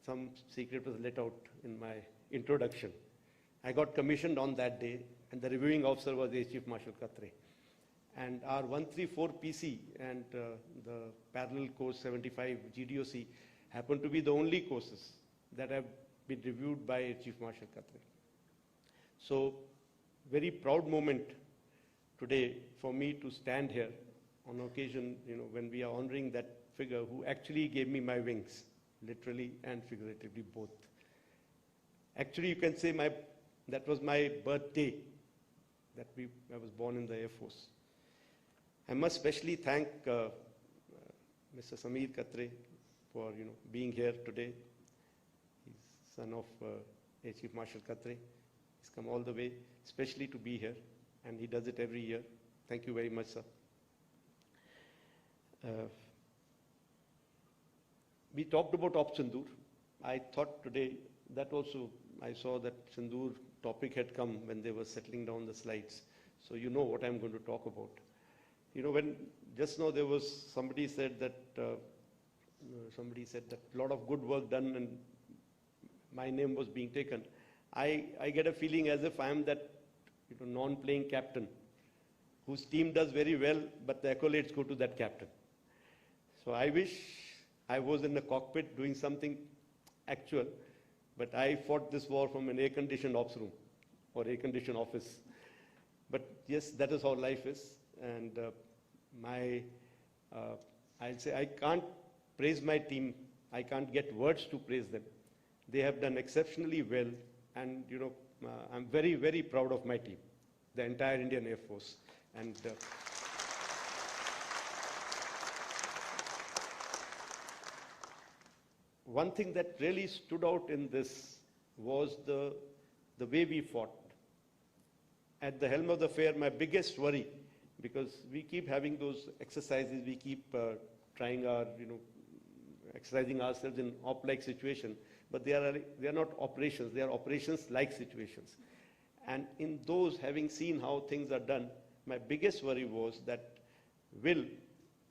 some secret was let out in my introduction. I got commissioned on that day, and the reviewing officer was Air Chief Marshal Katre. And our 134 PC and the parallel course 75 GDOC happened to be the only courses that have been reviewed by Air Chief Marshal Katre. So, very proud moment today for me to stand here on occasion, when we are honoring that figure who actually gave me my wings, literally and figuratively both. Actually, you can say that was my birthday, I was born in the Air Force. I must especially thank Mr. Sameer Katre for being here today. He's son of Air Chief Marshal Katre. He's come all the way, especially to be here, and he does it every year. Thank you very much, sir. We talked about Operation Sindoor. I thought today that also, I saw that Sindoor topic had come when they were settling down the slides. So you know what I'm going to talk about. When just now there was, somebody said that a lot of good work done and my name was being taken. I get a feeling as if I am that non-playing captain whose team does very well, but the accolades go to that captain. So I wish I was in the cockpit doing something actual, but I fought this war from an air-conditioned ops room or air-conditioned office. But yes, that is how life is. And I'll say I can't praise my team. I can't get words to praise them. They have done exceptionally well, and I'm very, very proud of my team, the entire Indian Air Force. And one thing that really stood out in this was the way we fought. At the helm of the affair, my biggest worry, because we keep having those exercises, we keep trying our, exercising ourselves in op-like situation, but they are not operations, they are operations-like situations. And in those, having seen how things are done, my biggest worry was that will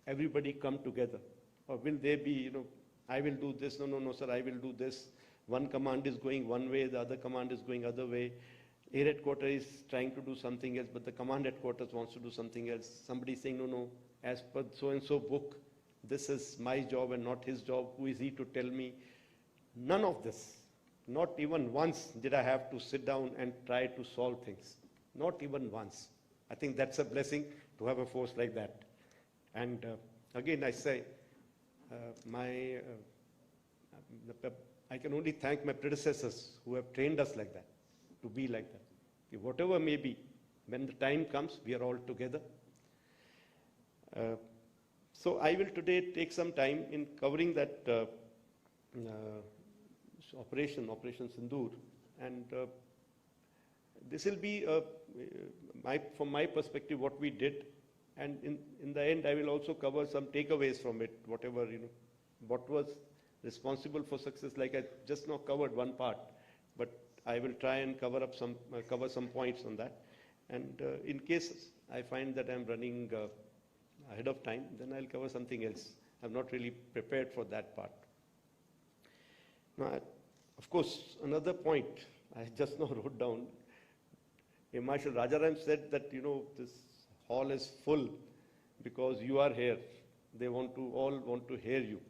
everybody come together? Or will they be, I will do this, no, sir, I will do this. One command is going one way, the other command is going other way. Air headquarters is trying to do something else, but the command headquarters wants to do something else. Somebody is saying, no, as per so-and-so book, this is my job and not his job. Who is he to tell me? None of this. Not even once did I have to sit down and try to solve things. Not even once. I think that's a blessing to have a force like that. And again, I say, I can only thank my predecessors who have trained us like that, to be like that. Whatever may be, when the time comes, we are all together. So I will today take some time in covering that Operation Sindoor, and this will be, from my perspective, what we did, and in the end, I will also cover some takeaways from it, whatever, what was responsible for success. Like I just now covered one part, but I will try and cover some points on that. And in case I find that I'm running ahead of time, then I'll cover something else. I'm not really prepared for that part. Now, of course, another point I just now wrote down. Marshal Rajaram said that, this hall is full because you are here. They all want to hear you.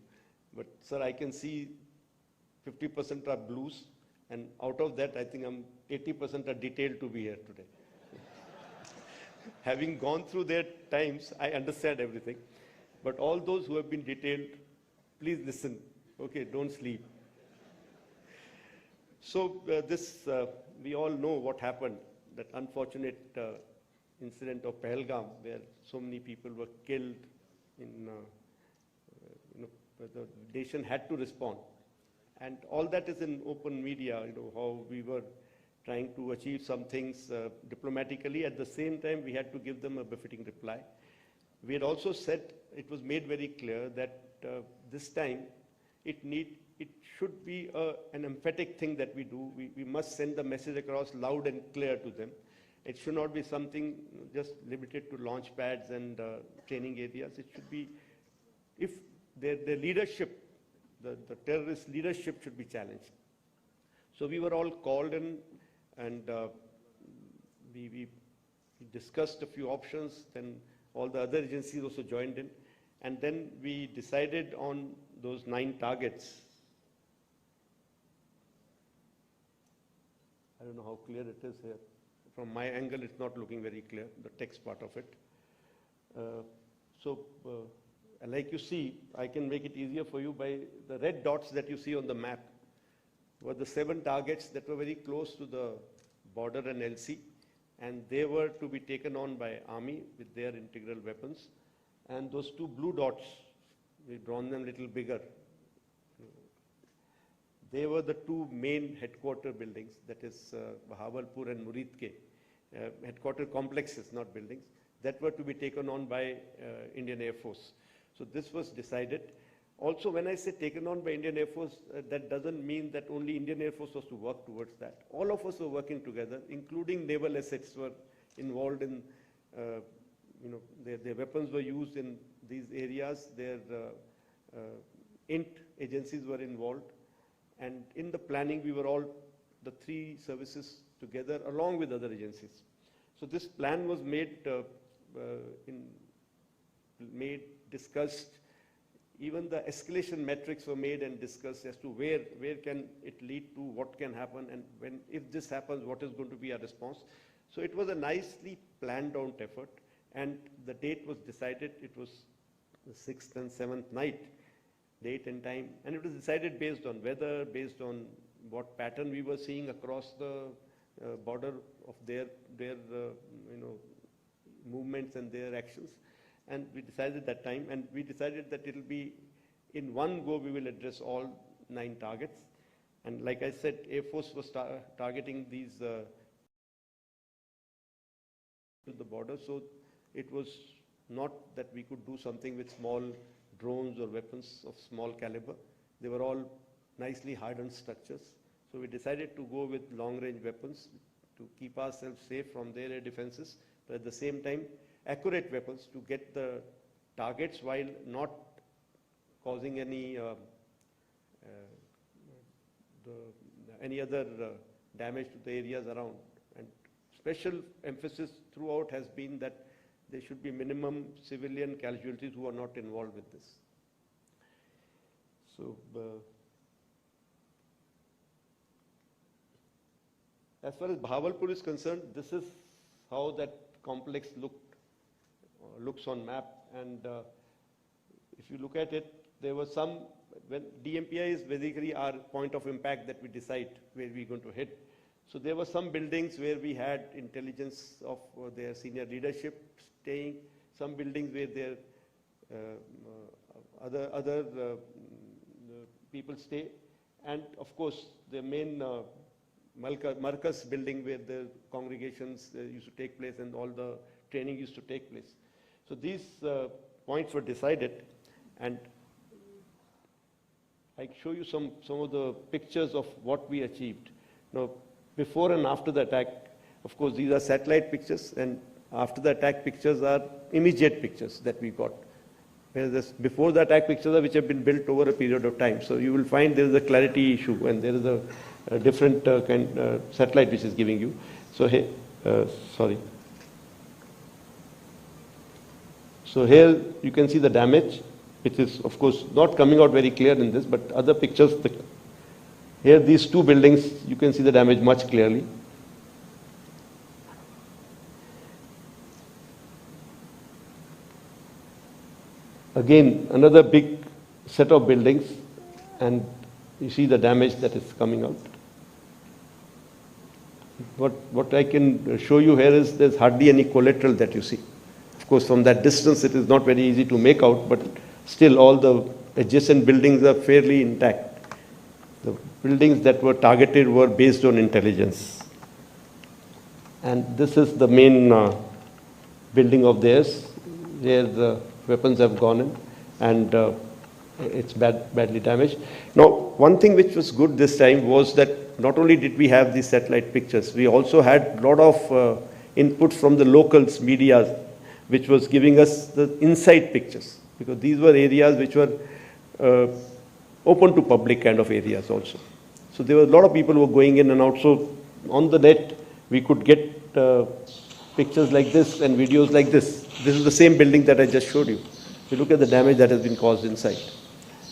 But, sir, I can see 50% are blues, and out of that, I think 80% are detailed to be here today. Having gone through their times, I understand everything. But all those who have been detailed, please listen. Okay, don't sleep. So we all know what happened, that unfortunate incident of Pahalgam, where so many people were killed. The nation had to respond. And all that is in open media, how we were trying to achieve some things diplomatically. At the same time, we had to give them a befitting reply. We had also said, it was made very clear that this time it should be an emphatic thing that we do. We must send the message across loud and clear to them. It should not be something just limited to launch pads and training areas. It should be, if their leadership, the terrorist leadership should be challenged. So we were all called in, and we discussed a few options. Then all the other agencies also joined in. And then we decided on those 9 targets. I don't know how clear it is here. From my angle, it's not looking very clear, the text part of it. Like you see, I can make it easier for you by the red dots that you see on the map were the 7 targets that were very close to the border and LC, and they were to be taken on by Army with their integral weapons. And those 2 blue dots, we've drawn them a little bigger. They were the 2 main headquarter buildings, that is Bahawalpur and Muridke, headquarter complexes, not buildings, that were to be taken on by Indian Air Force. So this was decided. Also, when I say taken on by Indian Air Force, that doesn't mean that only Indian Air Force was to work towards that. All of us were working together, including naval assets were involved in, their weapons were used in these areas. Their INT agencies were involved. And in the planning, we were all, the 3 services together, along with other agencies. So this plan was discussed. Even the escalation metrics were made and discussed as to where can it lead to, what can happen, and if this happens, what is going to be our response. So it was a nicely planned out effort, and the date was decided. It was the 6th and 7th night, date and time, and it was decided based on weather, based on what pattern we were seeing across the border of their movements and their actions. And we decided that time, and we decided that it will be in one go we will address all 9 targets. And like I said, Air Force was targeting these to the border, so it was not that we could do something with small drones or weapons of small caliber. They were all nicely hardened structures. So we decided to go with long-range weapons to keep ourselves safe from their air defenses, but at the same time, accurate weapons to get the targets while not causing any other damage to the areas around. And special emphasis throughout has been that there should be minimum civilian casualties who are not involved with this. So, as far as Bahawalpur is concerned, this is how that complex looks on map. And if you look at it, there were some, when DMPI is basically our point of impact that we decide where we're going to hit. So there were some buildings where we had intelligence of their senior leadership staying, some buildings where their other people stay, and of course the main Marcus building where the congregations used to take place and all the training used to take place. So these points were decided, and I show you some of the pictures of what we achieved. Now, before and after the attack, of course, these are satellite pictures, and after the attack pictures are immediate pictures that we got. Whereas before the attack pictures are which have been built over a period of time. So you will find there is a clarity issue, and there is a different satellite which is giving you. So here, sorry. So here you can see the damage, which is of course not coming out very clear in this, but other pictures, here these 2 buildings, you can see the damage much clearly. Again, another big set of buildings, and you see the damage that is coming out. What I can show you here is there's hardly any collateral that you see. Of course, from that distance, it is not very easy to make out, but still all the adjacent buildings are fairly intact. The buildings that were targeted were based on intelligence. And this is the main building of theirs, where the weapons have gone in, and it's badly damaged. Now, one thing which was good this time was that not only did we have these satellite pictures, we also had a lot of input from the locals, media, which was giving us the inside pictures, because these were areas which were open to public kind of areas also. So there were a lot of people who were going in and out. So on the net, we could get pictures like this and videos like this. This is the same building that I just showed you. You look at the damage that has been caused inside.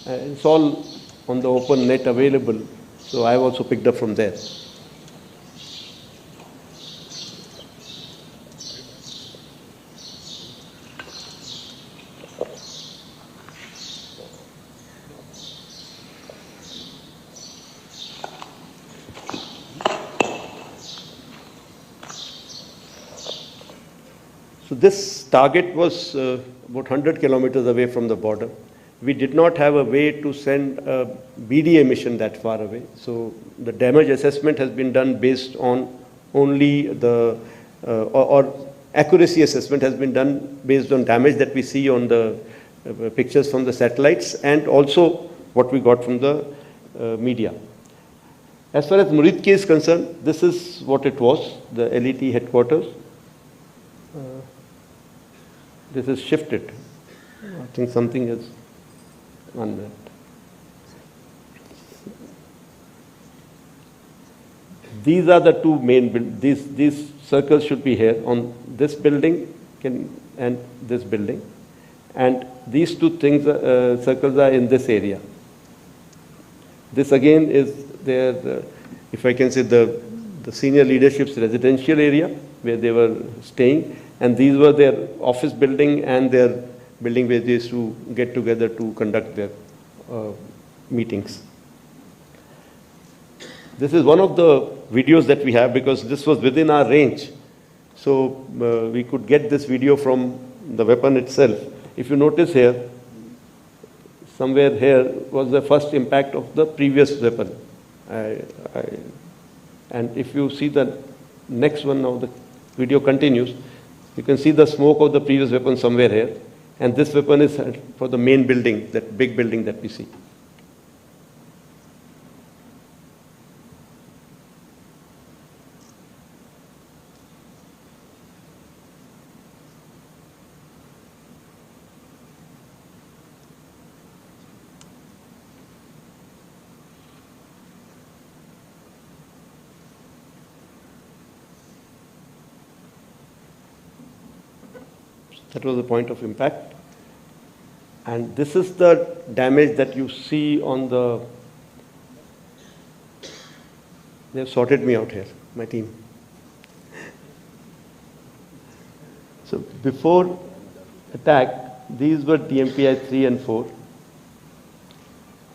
It's all on the open net available. So I've also picked up from there. So this target was about 100 kilometers away from the border. We did not have a way to send a BDA mission that far away. So the damage assessment has been done based on only the, or accuracy assessment has been done based on damage that we see on the pictures from the satellites and also what we got from the media. As far as Muridki is concerned, this is what it was, the LET headquarters. This is shifted. I think something is on that. These are the two main these circles should be here on this building and this building, and these two things circles are in this area. This again is their, if I can say, the senior leadership's residential area where they were staying. And these were their office building and their building where they used to get together to conduct their meetings. This is one of the videos that we have because this was within our range. So we could get this video from the weapon itself. If you notice here, somewhere here was the first impact of the previous weapon. And if you see the next one now, the video continues. You can see the smoke of the previous weapon somewhere here. And this weapon is for the main building, that big building that we see. That was the point of impact. And this is the damage that you see on the, they've sorted me out here, my team. So before attack, these were DMPI 3 and 4.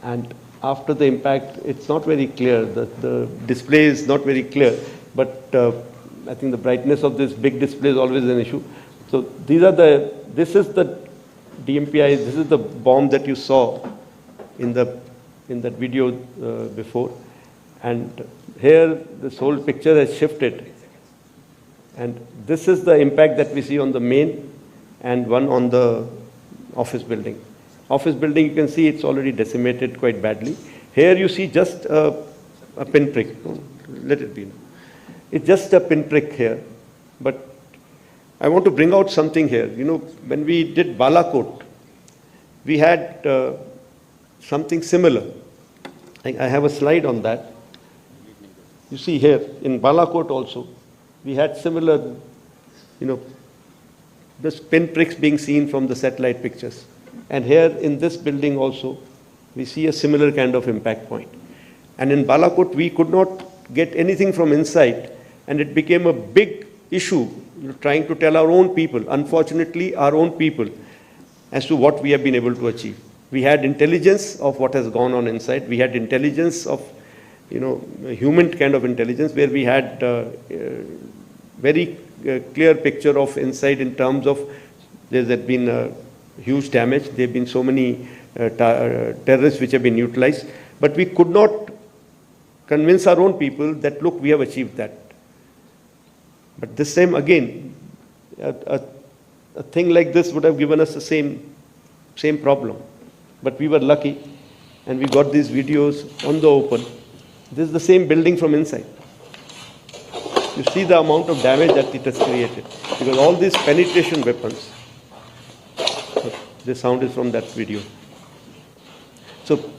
And after the impact, it's not very clear. The display is not very clear, but I think the brightness of this big display is always an issue. So these are this is the DMPI, this is the bomb that you saw in that video before. And here this whole picture has shifted. And this is the impact that we see on the main and one on the office building. Office building, you can see it's already decimated quite badly. Here you see just a pinprick. Let it be. It's just a pinprick here. But I want to bring out something here. You know, when we did Balakot, we had something similar. I have a slide on that. You see here, in Balakot also, we had similar, you know, this pinpricks being seen from the satellite pictures. And here in this building also, we see a similar kind of impact point. And in Balakot, we could not get anything from inside, and it became a big issue trying to tell our own people, unfortunately our own people, as to what we have been able to achieve. We had intelligence of what has gone on inside. We had intelligence of, you know, human kind of intelligence, where we had very clear picture of inside in terms of there has been huge damage. There have been so many terrorists which have been utilized. But we could not convince our own people that, look, we have achieved that. But this time again, a thing like this would have given us the same problem. But we were lucky, and we got these videos on the open. This is the same building from inside. You see the amount of damage that it has created, because all these penetration weapons. This sound is from that video. So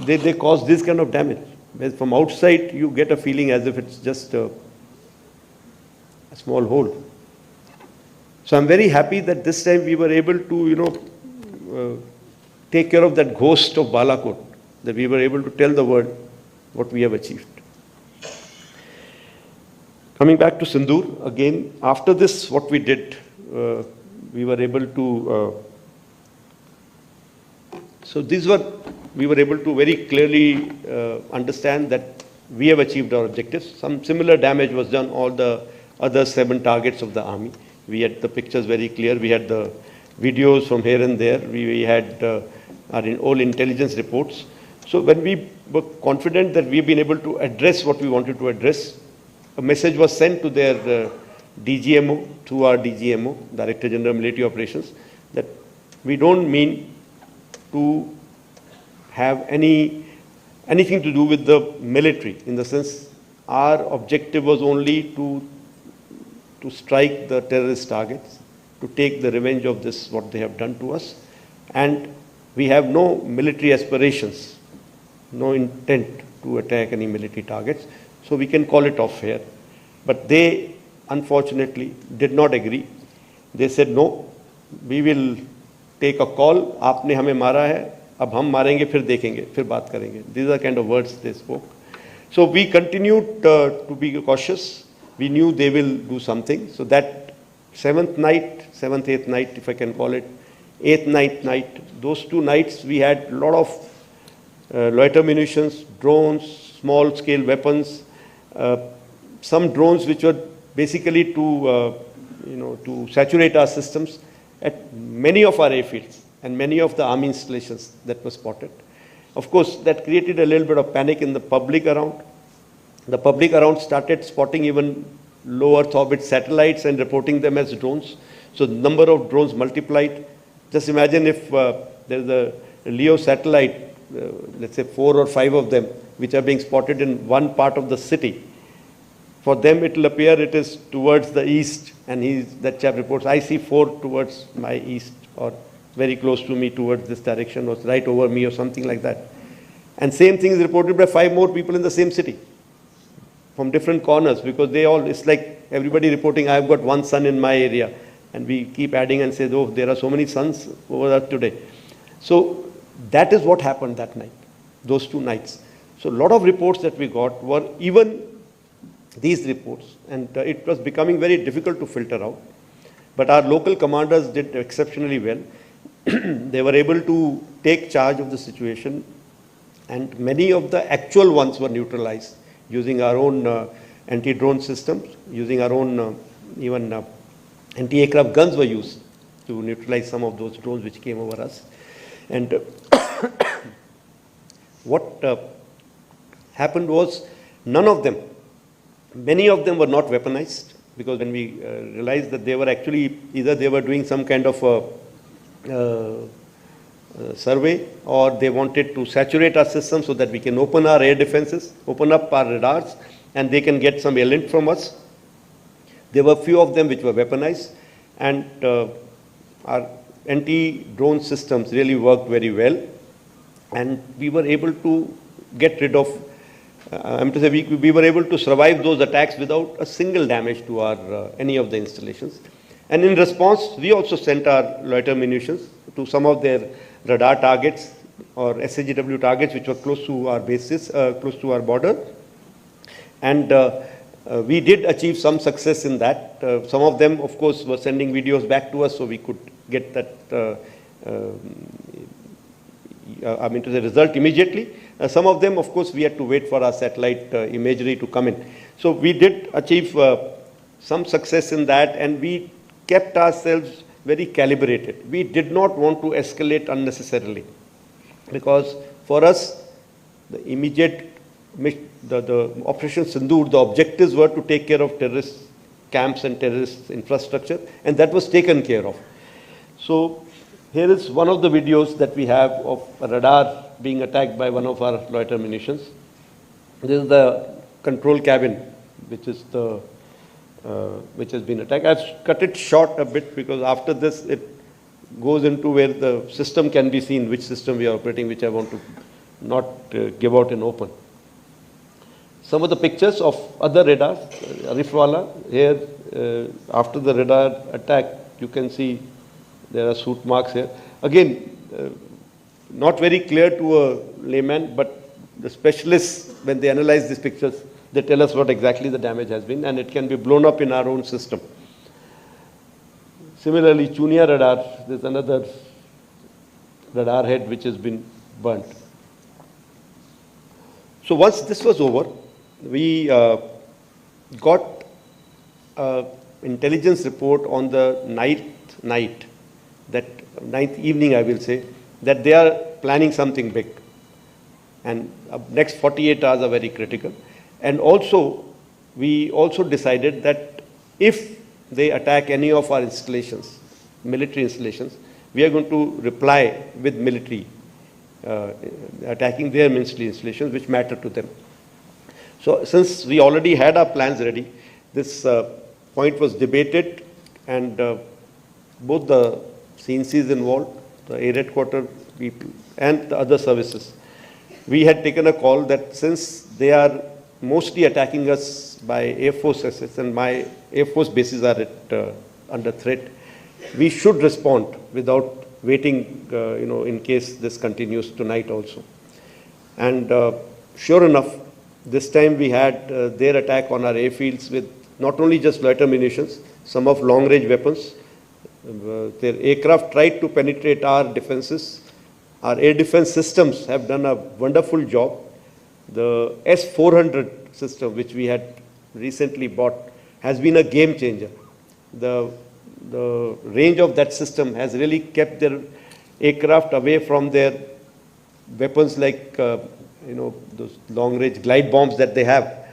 they cause this kind of damage. Whereas from outside, you get a feeling as if it's just a small hole. So I'm very happy that this time we were able to, take care of that ghost of Balakot, that we were able to tell the world what we have achieved. Coming back to Sindoor, again, after this, what we did, we were able to, we were able to very clearly understand that we have achieved our objectives. Some similar damage was done all the other 7 targets of the army. We had the pictures very clear. We had the videos from here and there. We had all intelligence reports. So when we were confident that we've been able to address what we wanted to address, a message was sent to their DGMO, through our DGMO, Director General Military Operations, that we don't mean to have anything to do with the military. In the sense, our objective was only to strike the terrorist targets, to take the revenge of this, what they have done to us. And we have no military aspirations, no intent to attack any military targets. So we can call it off here. But they, unfortunately, did not agree. They said, no, we will take a call. आपने हमें मारा है, अब हम मारेंगे, फिर देखेंगे, फिर बात करेंगे. These are kind of words they spoke. So we continued to be cautious. We knew they will do something. So that 7th, 8th night, if I can call it, 8th, 9th night, those 2 nights we had a lot of loiter munitions, drones, small-scale weapons, some drones which were basically to saturate our systems at many of our airfields and many of the army installations that were spotted. Of course, that created a little bit of panic in the public around. The public around started spotting even low Earth orbit satellites and reporting them as drones. So the number of drones multiplied. Just imagine if there's a LEO satellite, let's say 4 or 5 of them, which are being spotted in one part of the city. For them, it will appear it is towards the east, and that chap reports, I see 4 towards my east, or very close to me towards this direction, or right over me, or something like that. And same thing is reported by 5 more people in the same city, from different corners, because it's like everybody reporting, I've got 1 sun in my area, and we keep adding and say, oh, there are so many suns over there today. So that is what happened that night, those 2 nights. So a lot of reports that we got were even these reports, and it was becoming very difficult to filter out. But our local commanders did exceptionally well. They were able to take charge of the situation, and many of the actual ones were neutralized using our own anti-drone systems, using our own even anti-aircraft guns were used to neutralize some of those drones which came over us. And what happened was many of them were not weaponized, because when we realized that they were actually, either they were doing some kind of survey, or they wanted to saturate our system so that we can open our air defenses, open up our radars, and they can get some alert from us. There were few of them which were weaponized, and our anti-drone systems really worked very well, and we were able to get rid of, we were able to survive those attacks without a single damage to our any of the installations. And in response, we also sent our loiter munitions to some of their radar targets or SAGW targets which were close to our bases, close to our border. And we did achieve some success in that. Some of them, of course, were sending videos back to us, so we could get that, the result immediately. Some of them, of course, we had to wait for our satellite imagery to come in. So we did achieve some success in that, and we kept ourselves very calibrated. We did not want to escalate unnecessarily, because for us, the immediate, the Operation Sindoor, the objectives were to take care of terrorist camps and terrorist infrastructure, and that was taken care of. So here is one of the videos that we have of a radar being attacked by one of our loiter munitions. This is the control cabin, which is the which has been attacked. I've cut it short a bit because after this it goes into where the system can be seen, which system we are operating, which I want to not give out in open. Some of the pictures of other radars, Arifwala, here after the radar attack, you can see there are soot marks here. Again, not very clear to a layman, but the specialists, when they analyze these pictures, they tell us what exactly the damage has been, and it can be blown up in our own system. Similarly, Chunia radar, there's another radar head which has been burnt. So once this was over, we got intelligence report on the ninth evening, I will say, that they are planning something big. And next 48 hours are very critical. And also, we also decided that if they attack any of our installations, military installations, we are going to reply with military, attacking their military installations which matter to them. So since we already had our plans ready, this point was debated, and both the CNCs involved, the air headquarter people and the other services, we had taken a call that since they are mostly attacking us by Air Force assets and my Air Force bases are under threat, we should respond without waiting, in case this continues tonight also. And sure enough, this time we had their attack on our airfields with not only just loiter munitions, some of long-range weapons. Their aircraft tried to penetrate our defenses. Our air defense systems have done a wonderful job. The S-400 system, which we had recently bought, has been a game changer. The range of that system has really kept their aircraft away from their weapons like, those long-range glide bombs that they have.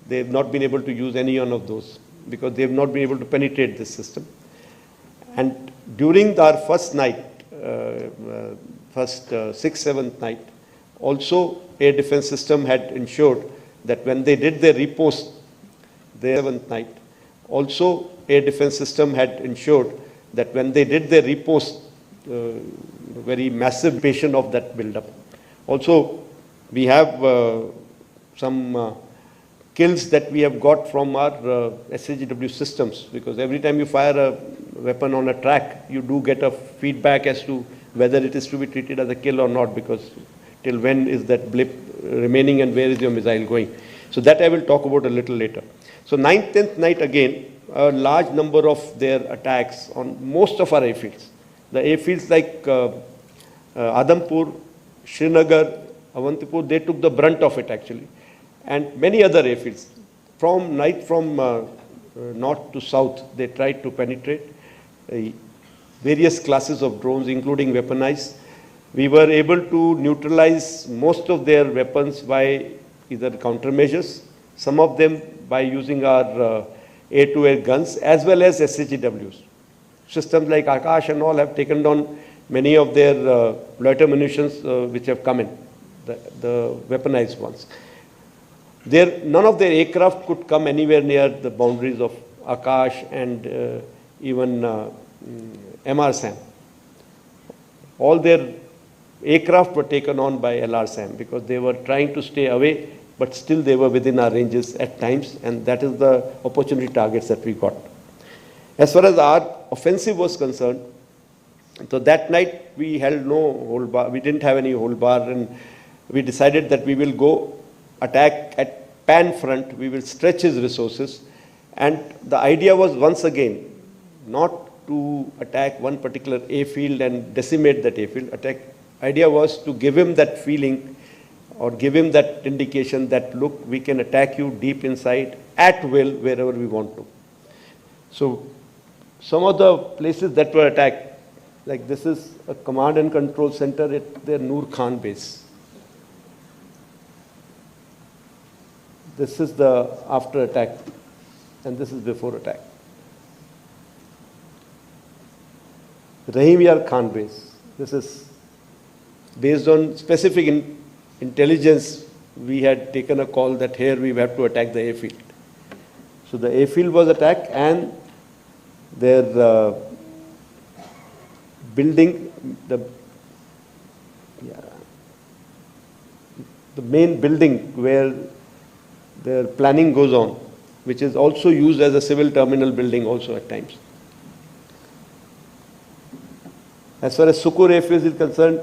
They've not been able to use any one of those because they've not been able to penetrate this system. And during our first night, sixth, seventh night, also air defense system had ensured that when they did their repost, the seventh night, also air defense system had ensured that when they did their repost, very massive patient of that buildup. Also, we have some kills that we have got from our SAGW systems, because every time you fire a weapon on a track, you do get a feedback as to whether it is to be treated as a kill or not, because till when is that blip remaining and where is your missile going. So that I will talk about a little later. So 9th, 10th night again, a large number of their attacks on most of our airfields. The airfields like Adampur, Srinagar, Avantipur, they took the brunt of it actually. And many other airfields. From north to south, they tried to penetrate various classes of drones, including weaponized. We were able to neutralize most of their weapons by either countermeasures, some of them by using our air-to-air guns, as well as SAGWs. Systems like Akash and all have taken down many of their loiter munitions which have come in, the weaponized ones. None of their aircraft could come anywhere near the boundaries of Akash and even MRSAM. All their aircraft were taken on by LRSAM because they were trying to stay away, but still they were within our ranges at times, and that is the opportunity targets that we got. As far as our offensive was concerned, so that night we held no hold bar, we didn't have any hold bar, and we decided that we will go attack at Pan front, we will stretch his resources, and the idea was once again not to attack one particular airfield and decimate that airfield. Idea was to give him that feeling or give him that indication that, look, we can attack you deep inside at will wherever we want to. So some of the places that were attacked, like this is a command and control center at their Noor Khan base. This is the after attack, and this is before attack. Rahim Yar Khan base. This is based on specific intelligence. We had taken a call that here we have to attack the airfield. So the airfield was attacked, and their building, the main building where their planning goes on, which is also used as a civil terminal building also at times. As far as Sukur Airfield is concerned,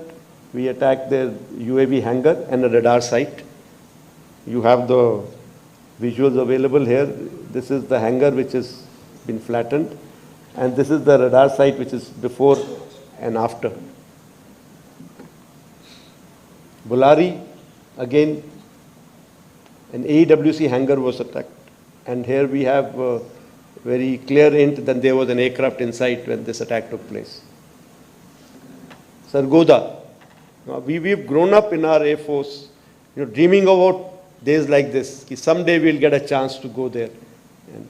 we attacked their UAV hangar and a radar site. You have the visuals available here. This is the hangar which has been flattened, and this is the radar site which is before and after. Bulari, again, an AW&C hangar was attacked. And here we have a very clear hint that there was an aircraft inside when this attack took place. Sargodha. We've grown up in our Air Force, dreaming about days like this. Someday we'll get a chance to go there. And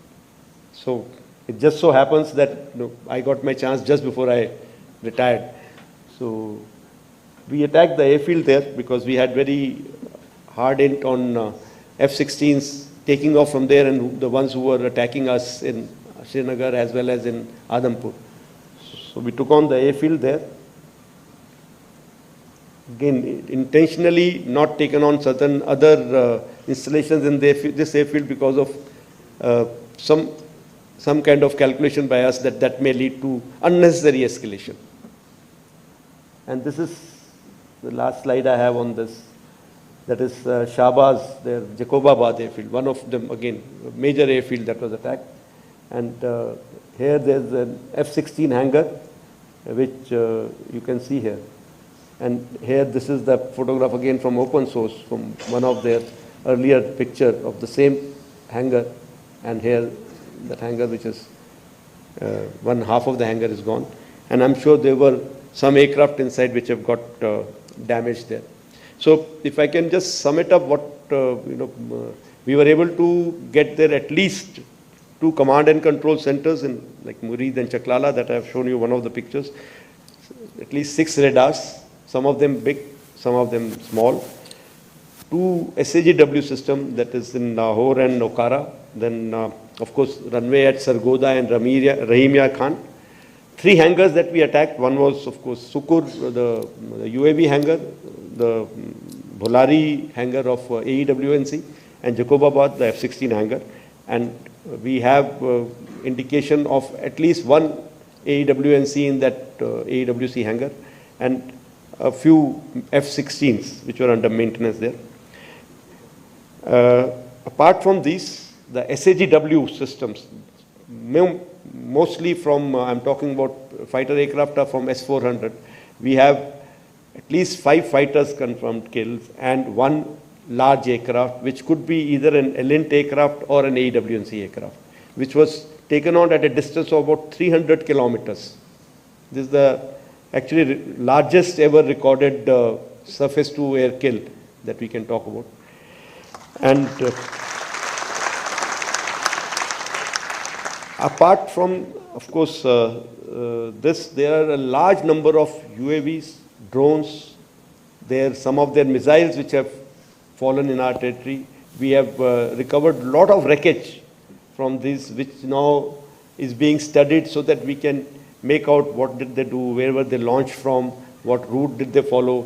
so it just so happens that I got my chance just before I retired. So we attacked the airfield there because we had very hard hint on F-16s taking off from there and the ones who were attacking us in Srinagar as well as in Adhampur. So we took on the airfield there. Again, intentionally not taken on certain other installations in this airfield because of some kind of calculation by us that may lead to unnecessary escalation. And this is the last slide I have on this. That is Shahbaz, their Jacobabad airfield, one of them, again, a major airfield that was attacked. And here there's an F-16 hangar, which you can see here. And here, this is the photograph again from open source, from one of their earlier picture of the same hangar. And here, that hangar, which is one half of the hangar is gone. And I'm sure there were some aircraft inside which have got damaged there. So if I can just sum it up, what we were able to get there at least 2 command and control centers in like Murid and Chaklala that I have shown you one of the pictures. At least 6 radars, some of them big, some of them small. 2 SAGW system that is in Lahore and Okara. Then of course runway at Sargodha and Rahimya Khan. 3 hangars that we attacked. One was of course Sukur, the UAV hangar, the Bulari hangar of AW&C, and Jacobabad, the F-16 hangar. And we have indication of at least 1 AW&C in that AW&C hangar, and a few F-16s which were under maintenance there. Apart from these, the SAGW systems, mostly from, I'm talking about fighter aircraft are from S-400. We have at least 5 fighters confirmed kills and 1 large aircraft, which could be either an Elint aircraft or an AW&C aircraft, which was taken on at a distance of about 300 kilometers. This is the actually largest ever recorded surface-to-air kill that we can talk about. And apart from, of course, this, there are a large number of UAVs, drones, some of their missiles which have fallen in our territory. We have recovered a lot of wreckage from these, which now is being studied so that we can make out what did they do, where were they launched from, what route did they follow,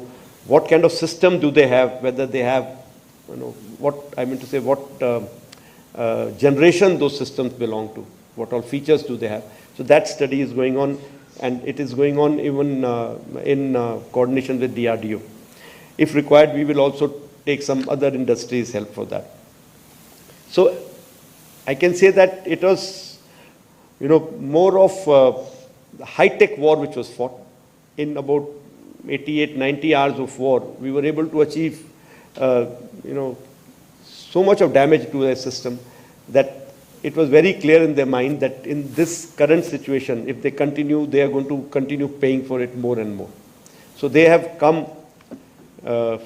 what kind of system do they have, whether they have, what I mean to say, what generation those systems belong to, what all features do they have. So that study is going on, and it is going on even in coordination with DRDO. If required, we will also take some other industries' help for that. So I can say that it was, more of the high-tech war which was fought. In about 88, 90 hours of war, we were able to achieve, so much of damage to their system that it was very clear in their mind that in this current situation, if they continue, they are going to continue paying for it more and more. So they have come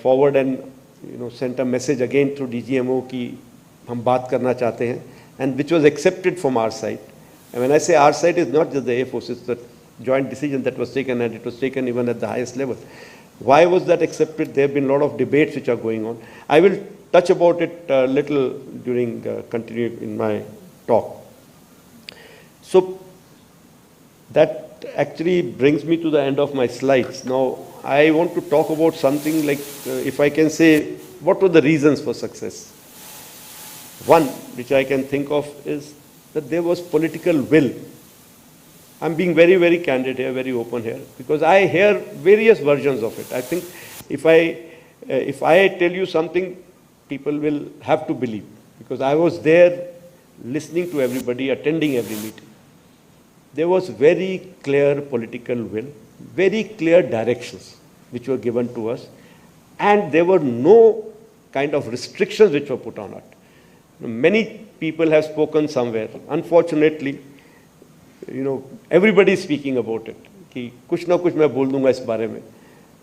forward and sent a message again through DGMO कि हम बात करना चाहते हैं, and which was accepted from our side. And when I say our side, it's not just the Air Force, it's the joint decision that was taken, and it was taken even at the highest level. Why was that accepted? There have been a lot of debates which are going on. I will touch about it a little during continue in my talk. So that actually brings me to the end of my slides. Now, I want to talk about something like, if I can say, what were the reasons for success? One, which I can think of, is that there was political will. I'm being very, very candid here, very open here, because I hear various versions of it. I think if I tell you something, people will have to believe, because I was there listening to everybody, attending every meeting. There was very clear political will, very clear directions which were given to us, and there were no kind of restrictions which were put on it. Many people have spoken somewhere. Unfortunately, everybody is speaking about it. कि कुछ ना कुछ मैं बोल दूंगा इस बारे में.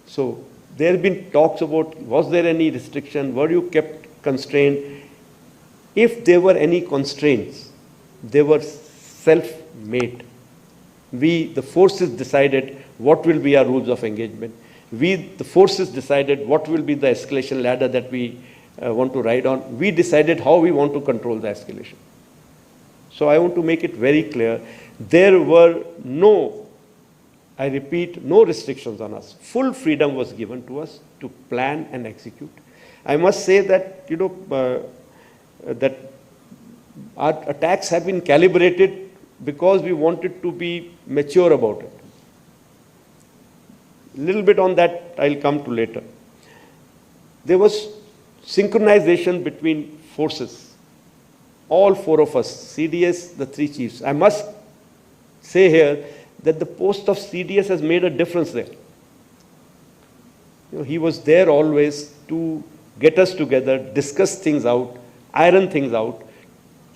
So there have been talks about, was there any restriction? Were you kept constrained? If there were any constraints, they were self-made. We, the forces, decided what will be our rules of engagement. We, the forces, decided what will be the escalation ladder that we want to ride on. We decided how we want to control the escalation. So I want to make it very clear. There were no, I repeat, no restrictions on us. Full freedom was given to us to plan and execute. I must say that, that our attacks have been calibrated because we wanted to be mature about it. A little bit on that I'll come to later. There was synchronization between forces. All four of us, CDS, the three chiefs. I must say here that the post of CDS has made a difference there. He was there always to get us together, discuss things out, iron things out.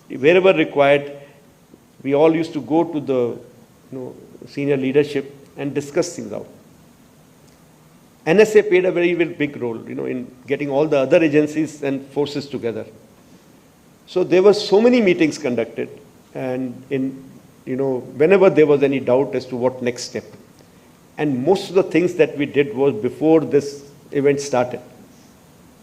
Wherever required, we all used to go to the senior leadership and discuss things out. NSA played a very, very big role, in getting all the other agencies and forces together. So there were so many meetings conducted, and whenever there was any doubt as to what next step. And most of the things that we did was before this event started,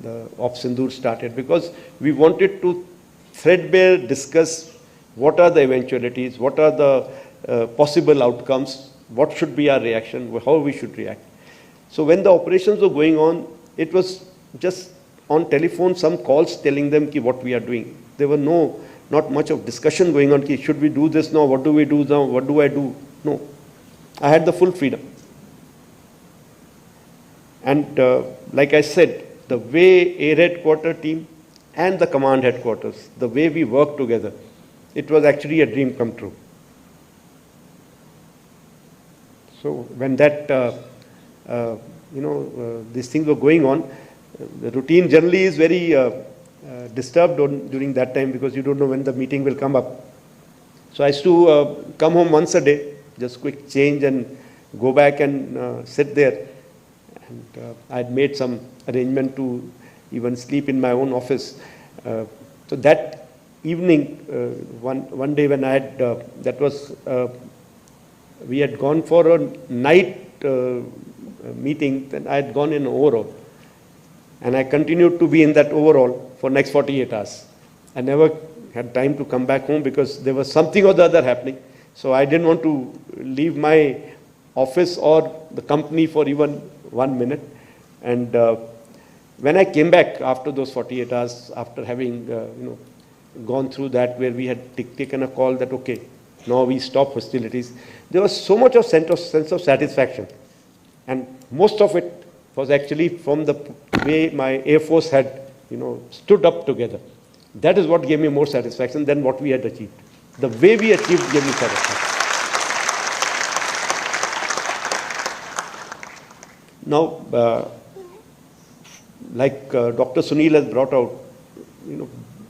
the Operation Sindoor started, because we wanted to threadbare discuss what are the eventualities, what are the possible outcomes, what should be our reaction, how we should react. So when the operations were going on, it was just on telephone, some calls telling them what we are doing. There were not much of discussion going on, should we do this now, what do we do now, what do I do? No, I had the full freedom. And like I said, the way Air Headquarters team and the command headquarters, the way we worked together, it was actually a dream come true. So when that, these things were going on, the routine generally is very disturbed during that time, because you don't know when the meeting will come up. So I used to come home once a day, just quick change and go back and sit there. And I had made some arrangement to even sleep in my own office. So that evening, one day when I had, that was, we had gone for a night meeting, then I had gone in overall. And I continued to be in that overall for next 48 hours. I never had time to come back home because there was something or the other happening. So I didn't want to leave my office or the company for even 1 minute. And when I came back after those 48 hours, after having gone through that, where we had taken a call that, okay, now we stop hostilities, there was so much of sense of satisfaction. And most of it was actually from the way my Air Force had, stood up together. That is what gave me more satisfaction than what we had achieved. The way we achieved gave me satisfaction. Now, like Dr. Sunil has brought out,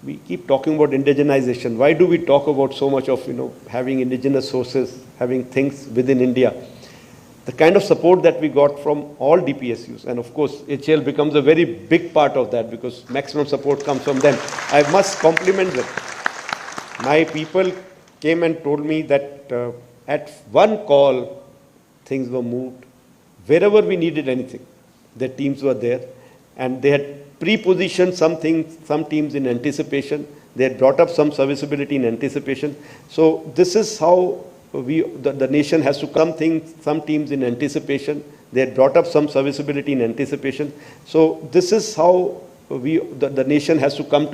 we keep talking about indigenization. Why do we talk about so much of, having indigenous sources, having things within India? The kind of support that we got from all DPSUs, and of course, HAL becomes a very big part of that because maximum support comes from them. I must compliment them. My people came and told me that at one call, things were moved. Wherever we needed anything, their teams were there, and they had pre-positioned some teams in anticipation. They had brought up some serviceability in anticipation. So this is how the nation has to come, some teams in anticipation, They had brought up some serviceability in anticipation. So this is how the nation has to come